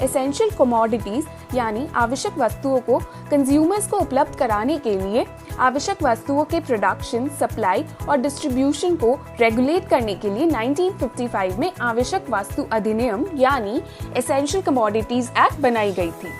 Essential commodities यानी आवश्यक वस्तुओं को कंज्यूमर्स को उपलब्ध कराने के लिए आवश्यक वस्तुओं के प्रोडक्शन, सप्लाई और डिस्ट्रीब्यूशन को रेगुलेट करने के लिए 1955 में आवश्यक वस्तु अधिनियम यानी एसेंशियल कमोडिटीज एक्ट बनाई गई थी।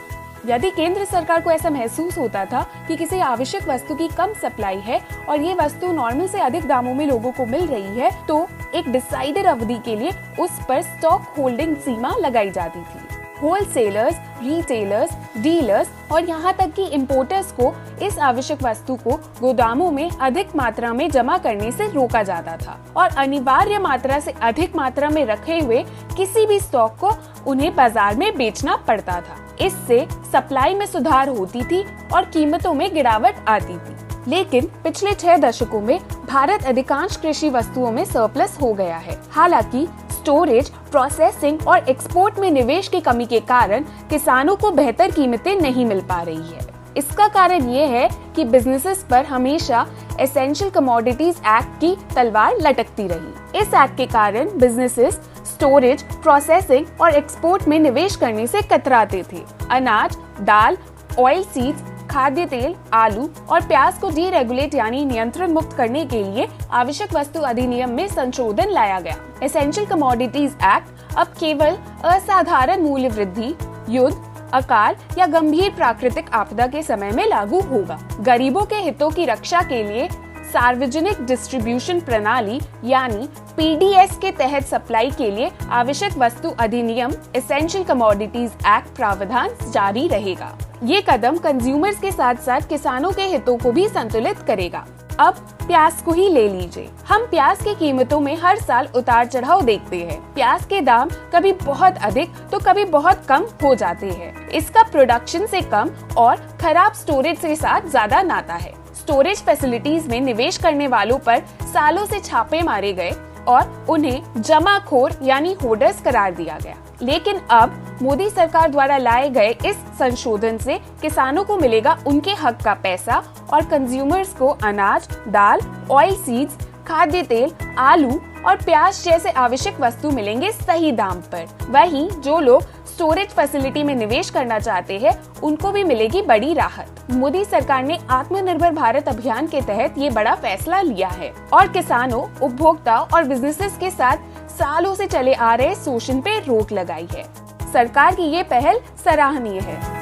यदि केंद्र सरकार को ऐसा महसूस होता था कि किसी आवश्यक वस्तु की कम सप्लाई है और ये वस्तु नॉर्मल से अधिक दामों में लोगों को मिल रही है, तो एक डिसाइडेड अवधि के लिए उस पर स्टॉक होल्डिंग सीमा लगाई जाती थी। होलसेलर्स, रिटेलर्स, डीलर्स और यहाँ तक कि इंपोर्टर्स को इस आवश्यक वस्तु को गोदामों में अधिक मात्रा में जमा करने से रोका जाता था और अनिवार्य मात्रा से अधिक मात्रा में रखे हुए किसी भी स्टॉक को उन्हें बाजार में बेचना पड़ता था। इससे सप्लाई में सुधार होती थी और कीमतों में गिरावट आती थी। लेकिन पिछले 6 दशकों में भारत अधिकांश कृषि वस्तुओं में सरप्लस हो गया है। हालांकि स्टोरेज, प्रोसेसिंग और एक्सपोर्ट में निवेश की कमी के कारण किसानों को बेहतर कीमतें नहीं मिल पा रही है। इसका कारण ये है कि बिजनेसेस पर हमेशा एसेंशियल कमोडिटीज एक्ट की तलवार लटकती रही। इस एक्ट के कारण बिजनेसेस स्टोरेज, प्रोसेसिंग और एक्सपोर्ट में निवेश करने से कतराते थे। अनाज, दाल, ऑयल सीड्स, खाद्य तेल, आलू और प्याज को डीरेगुलेट यानी नियंत्रण मुक्त करने के लिए आवश्यक वस्तु अधिनियम में संशोधन लाया गया। एसेंशियल कमोडिटीज एक्ट अब केवल असाधारण मूल्य वृद्धि, युद्ध, अकाल या गंभीर प्राकृतिक आपदा के समय में लागू होगा। गरीबों के हितों की रक्षा के लिए सार्वजनिक डिस्ट्रीब्यूशन प्रणाली यानी पीडीएस के तहत सप्लाई के लिए आवश्यक वस्तु अधिनियम एसेंशियल कमोडिटीज एक्ट प्रावधान जारी रहेगा। ये कदम कंज्यूमर्स के साथ साथ किसानों के हितों को भी संतुलित करेगा। अब प्याज को ही ले लीजिए। हम प्याज की कीमतों में हर साल उतार चढ़ाव देखते हैं। प्याज के दाम कभी बहुत अधिक तो कभी बहुत कम हो जाते हैं। इसका प्रोडक्शन से कम और खराब स्टोरेज के साथ ज्यादा नाता है। स्टोरेज फैसिलिटीज में निवेश करने वालों पर सालों से छापे मारे गए और उन्हें जमाखोर यानी होर्डर्स करार दिया गया। लेकिन अब मोदी सरकार द्वारा लाए गए इस संशोधन से किसानों को मिलेगा उनके हक का पैसा और कंज्यूमर्स को अनाज, दाल, ऑयल सीड्स, खाद्य तेल, आलू और प्याज जैसे आवश्यक वस्तु मिलेंगे सही दाम पर। वहीं जो लोग स्टोरेज फैसिलिटी में निवेश करना चाहते हैं उनको भी मिलेगी बड़ी राहत। मोदी सरकार ने आत्मनिर्भर भारत अभियान के तहत ये बड़ा फैसला लिया है और किसानों, उपभोक्ता और बिजनेसेस के साथ सालों से चले आ रहे शोषण पे रोक लगाई है। सरकार की ये पहल सराहनीय है।